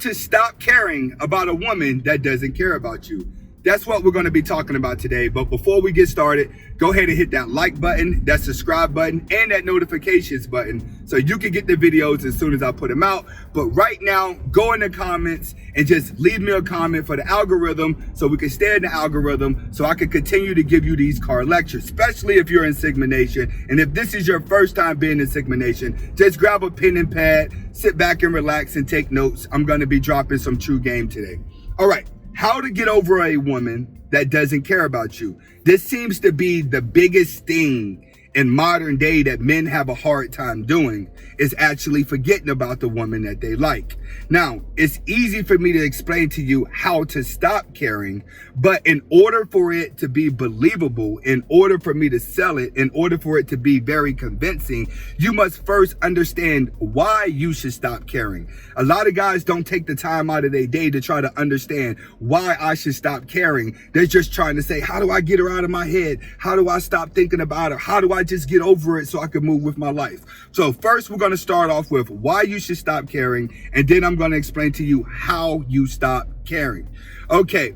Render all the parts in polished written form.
to stop caring about a woman that doesn't care about you. That's what we're going to be talking about today. But before we get started, go ahead and hit that like button, that subscribe button, and that notifications button so you can get the videos as soon as I put them out. But right now, go in the comments and just leave me a comment for the algorithm so we can stay in the algorithm so I can continue to give you these card lectures, especially if you're in Sigma Nation. And if this is your first time being in Sigma Nation, just grab a pen and pad, sit back and relax and take notes. I'm going to be dropping some true game today. All right. How to get over a woman that doesn't care about you. This seems to be the biggest thing in modern day that men have a hard time doing, is actually forgetting about the woman that they like. Now, it's easy for me to explain to you how to stop caring, but in order for it to be believable, in order for me to sell it, in order for it to be very convincing, you must first understand why you should stop caring. A lot of guys don't take the time out of their day to try to understand why I should stop caring. They're just trying to say, how do I get her out of my head? How do I stop thinking about her? How do I just get over it so I can move with my life? So first, we're going to start off with why you should stop caring, and then I'm going to explain to you how you stop caring. Okay,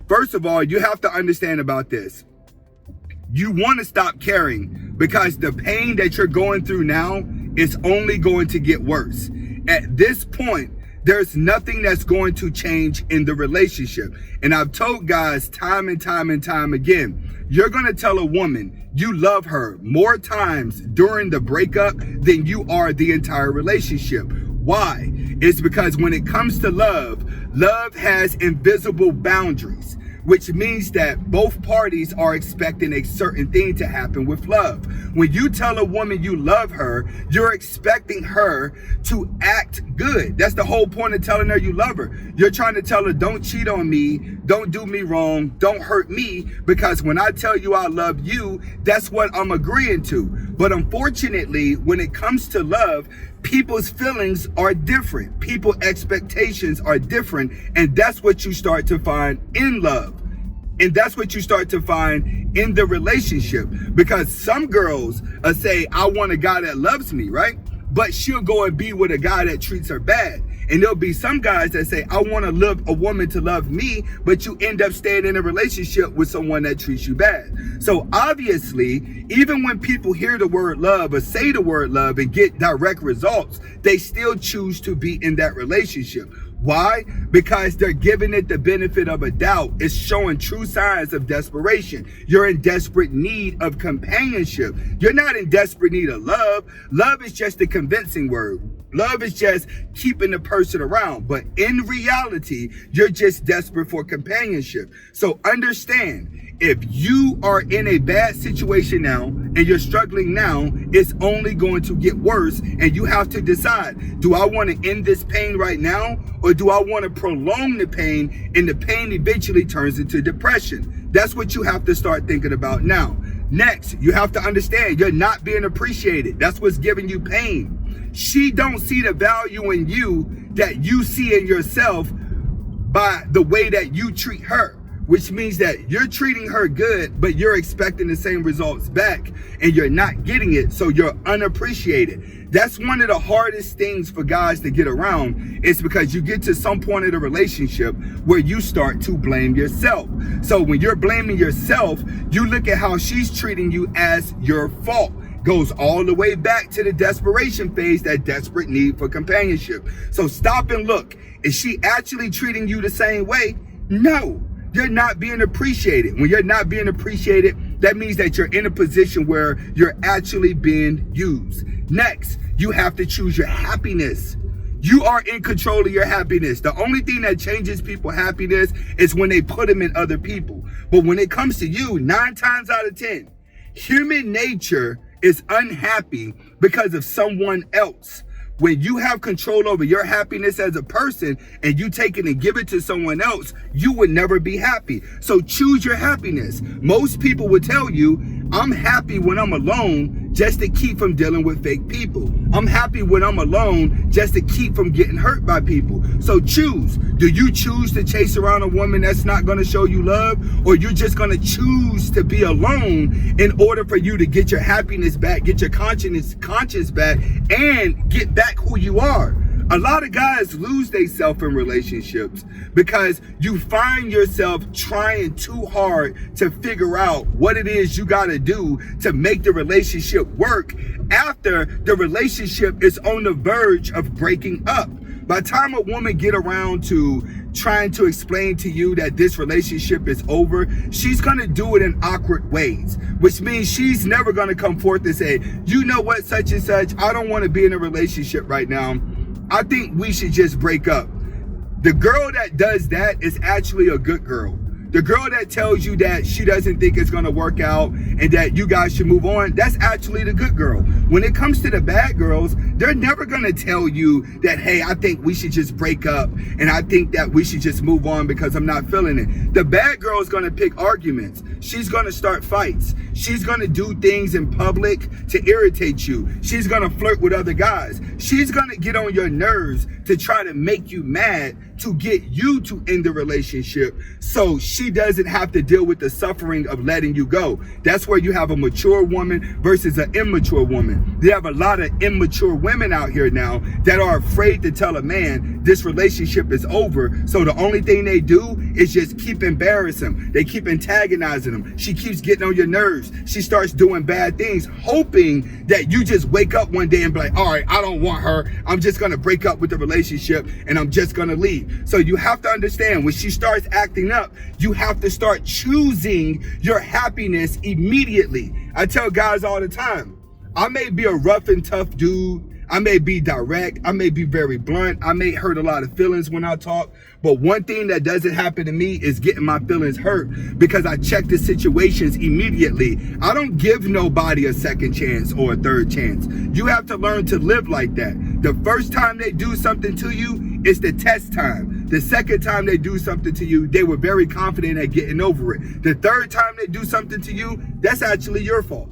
first of all, you have to understand about this. You want to stop caring because the pain that you're going through now is only going to get worse. At this point, there's nothing that's going to change in the relationship. And I've told guys time and time and time again, you're going to tell a woman you love her more times during the breakup than you are the entire relationship. Why? It's because when it comes to love, love has invisible boundaries, which means that both parties are expecting a certain thing to happen with love. When you tell a woman you love her, you're expecting her to act good. That's the whole point of telling her you love her. You're trying to tell her, don't cheat on me, don't do me wrong, don't hurt me, because when I tell you I love you, that's what I'm agreeing to. But unfortunately, when it comes to love, people's feelings are different. People's expectations are different. And that's what you start to find in love. And that's what you start to find in the relationship. Because some girls say, I want a guy that loves me, right? But she'll go and be with a guy that treats her bad. And there'll be some guys that say, I want to love a woman to love me, but you end up staying in a relationship with someone that treats you bad. So obviously, even when people hear the word love or say the word love and get direct results, they still choose to be in that relationship. Why? Because they're giving it the benefit of a doubt. It's showing true signs of desperation. You're in desperate need of companionship. You're not in desperate need of love. Love is just a convincing word. Love is just keeping the person around. But in reality, you're just desperate for companionship. So understand, if you are in a bad situation now and you're struggling now, it's only going to get worse. And you have to decide, do I want to end this pain right now? Or do I want to prolong the pain, and the pain eventually turns into depression? That's what you have to start thinking about now. Next, you have to understand you're not being appreciated. That's what's giving you pain. She don't see the value in you that you see in yourself by the way that you treat her, which means that you're treating her good, but you're expecting the same results back and you're not getting it. So you're unappreciated. That's one of the hardest things for guys to get around. It's because you get to some point in the relationship where you start to blame yourself. So when you're blaming yourself, you look at how she's treating you as your fault. Goes all the way back to the desperation phase, that desperate need for companionship. So stop and look. Is she actually treating you the same way? No. You're not being appreciated. When you're not being appreciated, that means that you're in a position where you're actually being used. Next, you have to choose your happiness. You are in control of your happiness. The only thing that changes people's happiness is when they put them in other people. But when it comes to you, 9 times out of 10, human nature is unhappy because of someone else. When you have control over your happiness as a person and you take it and give it to someone else, you would never be happy. So choose your happiness. Most people would tell you, I'm happy when I'm alone just to keep from dealing with fake people. I'm happy when I'm alone just to keep from getting hurt by people. So choose. Do you choose to chase around a woman that's not going to show you love? Or you're just going to choose to be alone in order for you to get your happiness back, get your conscience back, and get back who you are? A lot of guys lose themselves in relationships because you find yourself trying too hard to figure out what it is you got to do to make the relationship work after the relationship is on the verge of breaking up. By the time a woman get around to trying to explain to you that this relationship is over, she's going to do it in awkward ways, which means she's never going to come forth and say, you know what, such and such, I don't want to be in a relationship right now. I think we should just break up. The girl that does that is actually a good girl. The girl that tells you that she doesn't think it's going to work out and that you guys should move on, that's actually the good girl. When it comes to the bad girls, they're never going to tell you that, hey, I think we should just break up and I think that we should just move on because I'm not feeling it. The bad girl is going to pick arguments. She's going to start fights. She's going to do things in public to irritate you. She's going to flirt with other guys. She's going to get on your nerves to try to make you mad to get you to end the relationship so she doesn't have to deal with the suffering of letting you go. That's where you have a mature woman versus an immature woman. You have a lot of immature women out here now that are afraid to tell a man this relationship is over. So the only thing they do is just keep embarrassing him. They keep antagonizing him. She keeps getting on your nerves. She starts doing bad things, hoping that you just wake up one day and be like, all right, I don't want her. I'm just going to break up with the relationship and I'm just going to leave. So you have to understand, when she starts acting up, you have to start choosing your happiness immediately. I tell guys all the time, I may be a rough and tough dude. I may be direct. I may be very blunt. I may hurt a lot of feelings when I talk. But one thing that doesn't happen to me is getting my feelings hurt because I check the situations immediately. I don't give nobody a second chance or a third chance. You have to learn to live like that. The first time they do something to you, it's the test time. The second time they do something to you, they were very confident at getting over it. The third time they do something to you, that's actually your fault,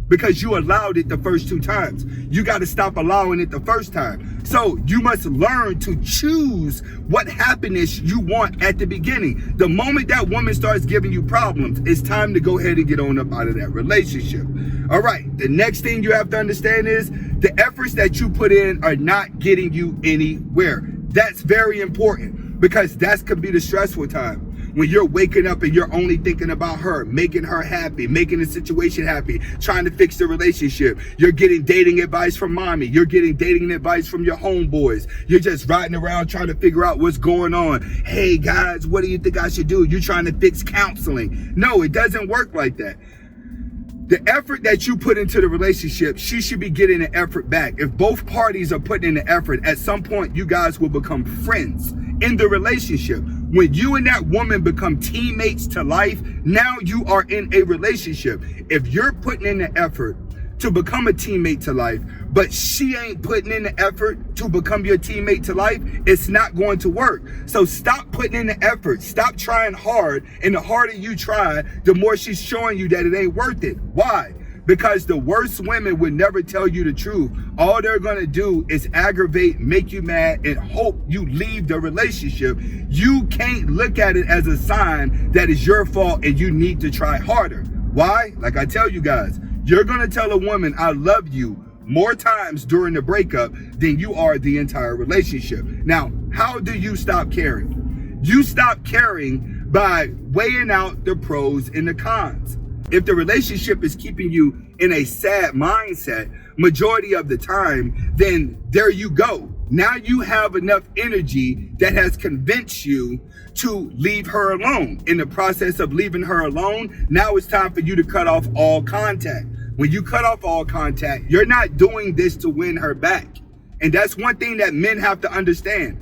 because you allowed it the first two times. You got to stop allowing it the first time. So you must learn to choose what happiness you want at the beginning. The moment that woman starts giving you problems, it's time to go ahead and get on up out of that relationship. All right, the next thing you have to understand is the efforts that you put in are not getting you anywhere. That's very important, because that could be the stressful time. When you're waking up and you're only thinking about her, making her happy, making the situation happy, trying to fix the relationship. You're getting dating advice from mommy. You're getting dating advice from your homeboys. You're just riding around trying to figure out what's going on. Hey guys, what do you think I should do? You're trying to fix counseling. No, it doesn't work like that. The effort that you put into the relationship, she should be getting the effort back. If both parties are putting in the effort, at some point you guys will become friends in the relationship. When you and that woman become teammates to life, now you are in a relationship. If you're putting in the effort to become a teammate to life, but she ain't putting in the effort to become your teammate to life, it's not going to work. So stop putting in the effort. Stop trying hard. And the harder you try, the more she's showing you that it ain't worth it. Why? Because the worst women would never tell you the truth. All they're going to do is aggravate, make you mad, and hope you leave the relationship. You can't look at it as a sign that it's your fault and you need to try harder. Why? Like I tell you guys, you're going to tell a woman, I love you, more times during the breakup than you are the entire relationship. Now, how do you stop caring? You stop caring by weighing out the pros and the cons. If the relationship is keeping you in a sad mindset majority of the time, then there you go. Now you have enough energy that has convinced you to leave her alone. In the process of leaving her alone, now it's time for you to cut off all contact. When you cut off all contact, you're not doing this to win her back. And that's one thing that men have to understand.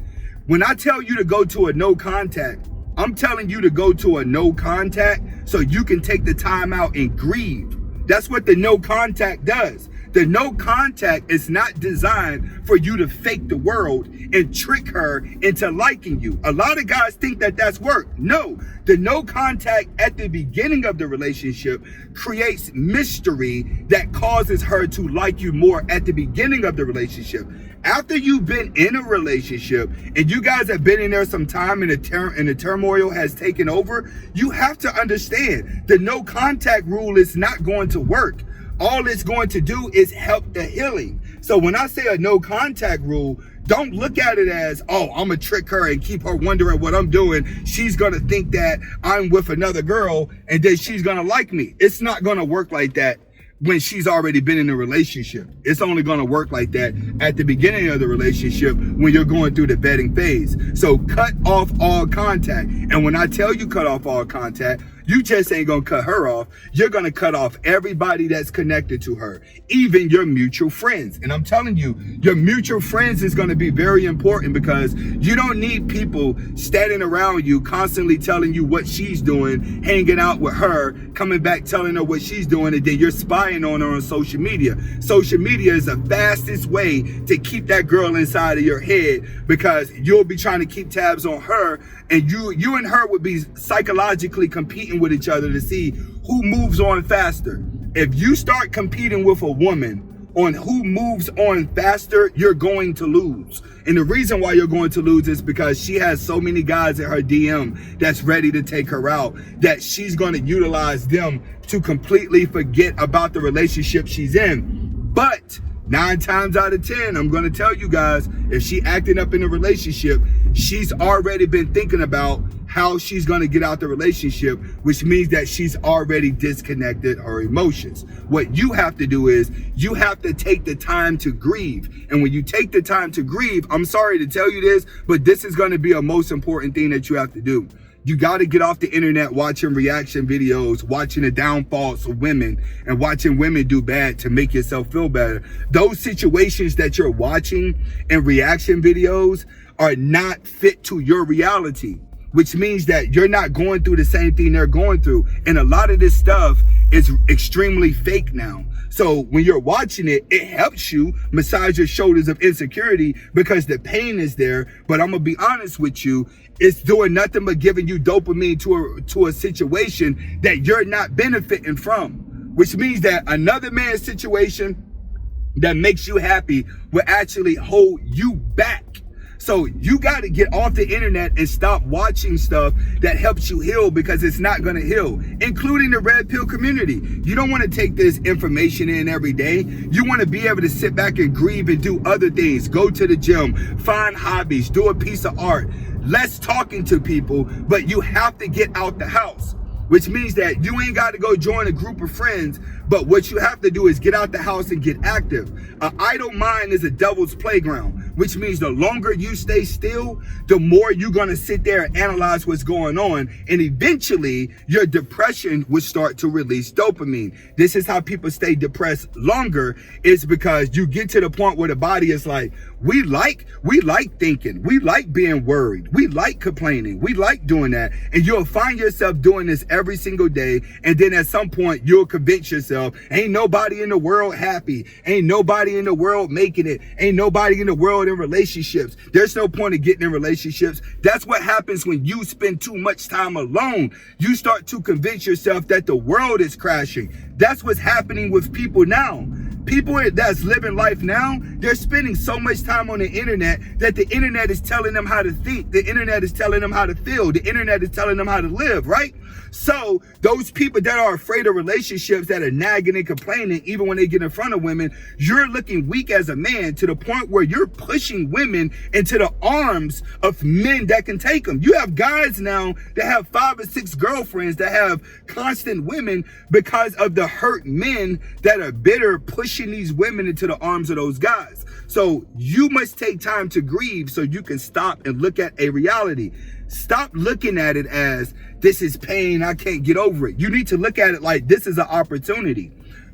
When I tell you to go to a no contact, I'm telling you to go to a no contact so you can take the time out and grieve. That's what the no contact does. The no contact is not designed for you to fake the world and trick her into liking you. A lot of guys think that that's work. No, the no contact at the beginning of the relationship creates mystery that causes her to like you more at the beginning of the relationship. After you've been in a relationship and you guys have been in there some time and the turmoil has taken over, you have to understand the no contact rule is not going to work. All it's going to do is help the healing. So when I say a no contact rule, Don't look at it as, oh, I'm gonna trick her and keep her wondering what I'm doing. She's gonna think that I'm with another girl and then she's gonna like me. It's not gonna work like that when she's already been in a relationship. It's only gonna work like that at the beginning of the relationship when you're going through the vetting phase. So cut off all contact. And when I tell you cut off all contact, you just ain't gonna cut her off. You're gonna cut off everybody that's connected to her, even your mutual friends. And I'm telling you, your mutual friends is gonna be very important, because you don't need people standing around you constantly telling you what she's doing, hanging out with her, coming back telling her what she's doing, and then you're spying on her on social media. Social media is the fastest way to keep that girl inside of your head, because you'll be trying to keep tabs on her, and you and her would be psychologically competing with each other to see who moves on faster. If you start competing with a woman on who moves on faster, you're going to lose. And the reason why you're going to lose is because she has so many guys in her DM that's ready to take her out, that she's going to utilize them to completely forget about the relationship she's in. But 9 times out of 10, I'm going to tell you guys, if she acting up in a relationship, she's already been thinking about how she's going to get out the relationship, which means that she's already disconnected her emotions. What you have to do is you have to take the time to grieve. And when you take the time to grieve, I'm sorry to tell you this, but this is going to be a most important thing that you have to do. You got to get off the internet watching reaction videos, watching the downfalls of women, and watching women do bad to make yourself feel better. Those situations that you're watching in reaction videos are not fit to your reality, which means that you're not going through the same thing they're going through. And a lot of this stuff is extremely fake now. So when you're watching it, it helps you massage your shoulders of insecurity because the pain is there. But I'm gonna be honest with you, it's doing nothing but giving you dopamine to a situation that you're not benefiting from, which means that another man's situation that makes you happy will actually hold you back. So you got to get off the internet and stop watching stuff that helps you heal, because it's not going to heal, including the red pill community. You don't want to take this information in every day. You want to be able to sit back and grieve and do other things. Go to the gym, find hobbies, do a piece of art, less talking to people, but you have to get out the house, which means that you ain't got to go join a group of friends. But what you have to do is get out the house and get active. An idle mind is a devil's playground, which means the longer you stay still, the more you're going to sit there and analyze what's going on. And eventually your depression will start to release dopamine. This is how people stay depressed longer, is because you get to the point where the body is like, we like thinking, we like being worried, we like complaining, we like doing that. And you'll find yourself doing this every single day. And then at some point you'll convince yourself, ain't nobody in the world happy, ain't nobody in the world making it, ain't nobody in the world in relationships. There's no point in getting in relationships. That's what happens when you spend too much time alone. You start to convince yourself that the world is crashing. That's what's happening with people now. People that's living life now, they're spending so much time on the internet that the internet is telling them how to think. The internet is telling them how to feel. The internet is telling them how to live, right? So those people that are afraid of relationships, that are nagging and complaining, even when they get in front of women, you're looking weak as a man to the point where you're pushing women into the arms of men that can take them. You have guys now that have 5 or 6 girlfriends, that have constant women because of the hurt men that are bitter, pushing these women into the arms of those guys. So you must take time to grieve so you can stop and look at a reality. Stop looking at it as, this is pain, I can't get over it. You need to look at it like this is an opportunity.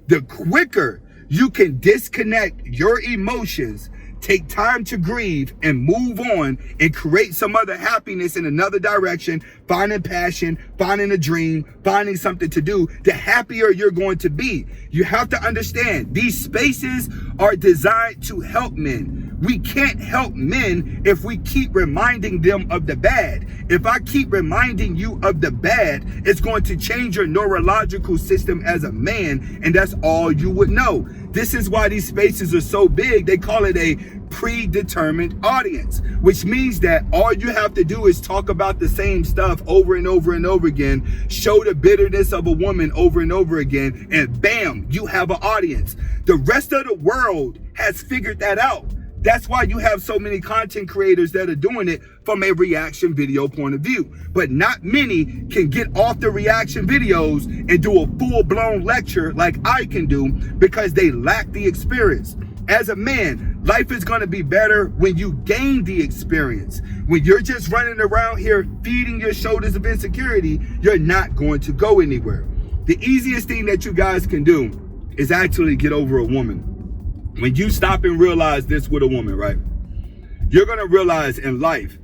The quicker you can disconnect your emotions, take time to grieve and move on and create some other happiness in another direction, finding passion, finding a dream, finding something to do, the happier you're going to be. You have to understand, these spaces are designed to help men. We can't help men if we keep reminding them of the bad. If I keep reminding you of the bad, it's going to change your neurological system as a man, and that's all you would know. This is why these spaces are so big. They call it a predetermined audience, which means that all you have to do is talk about the same stuff over and over and over again, show the bitterness of a woman over and over again, and bam, you have an audience. The rest of the world has figured that out. That's why you have so many content creators that are doing it from a reaction video point of view. But not many can get off the reaction videos and do a full-blown lecture like I can do because they lack the experience. As a man, life is going to be better when you gain the experience. When you're just running around here feeding your shoulders of insecurity, you're not going to go anywhere. The easiest thing that you guys can do is actually get over a woman. When you stop and realize this with a woman, right? You're going to realize in life,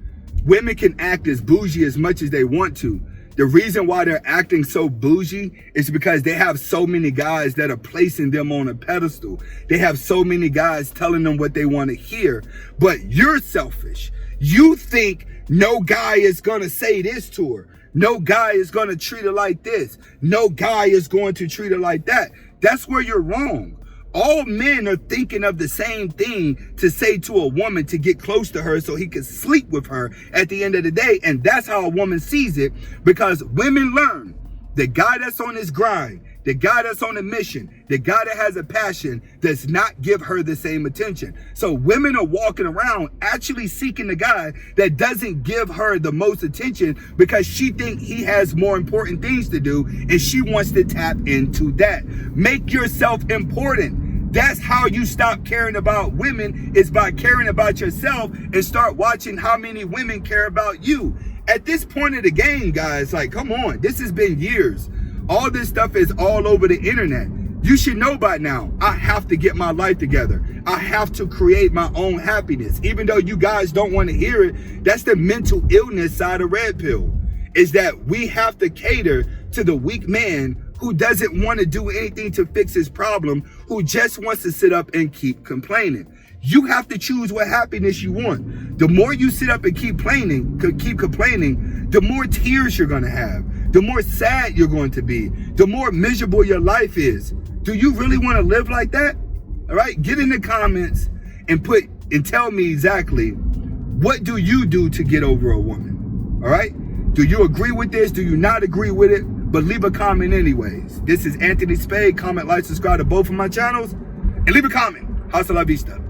women can act as bougie as much as they want to. The reason why they're acting so bougie is because they have so many guys that are placing them on a pedestal. They have so many guys telling them what they want to hear. But you're selfish. You think no guy is going to say this to her. No guy is going to treat her like this. No guy is going to treat her like that. That's where you're wrong. All men are thinking of the same thing to say to a woman to get close to her so he can sleep with her at the end of the day. And that's how a woman sees it, because women learn the guy that's on his grind, the guy that's on a mission, the guy that has a passion does not give her the same attention. So women are walking around actually seeking the guy that doesn't give her the most attention because she thinks he has more important things to do and she wants to tap into that. Make yourself important. That's how you stop caring about women, is by caring about yourself and start watching how many women care about you. At this point of the game, guys, like, come on, this has been years. All this stuff is all over the internet. You should know by now, I have to get my life together. I have to create my own happiness. Even though you guys don't want to hear it, that's the mental illness side of Red Pill, is that we have to cater to the weak man who doesn't want to do anything to fix his problem, who just wants to sit up and keep complaining. You have to choose what happiness you want. The more you sit up and keep complaining, the more tears you're going to have, the more sad you're going to be, the more miserable your life is. Do you really want to live like that? All right, get in the comments and tell me exactly, what do you do to get over a woman? All right, do you agree with this? Do you not agree with it? But leave a comment anyways. This is Anthony Spade. Comment, like, subscribe to both of my channels, and leave a comment. Hasta la vista.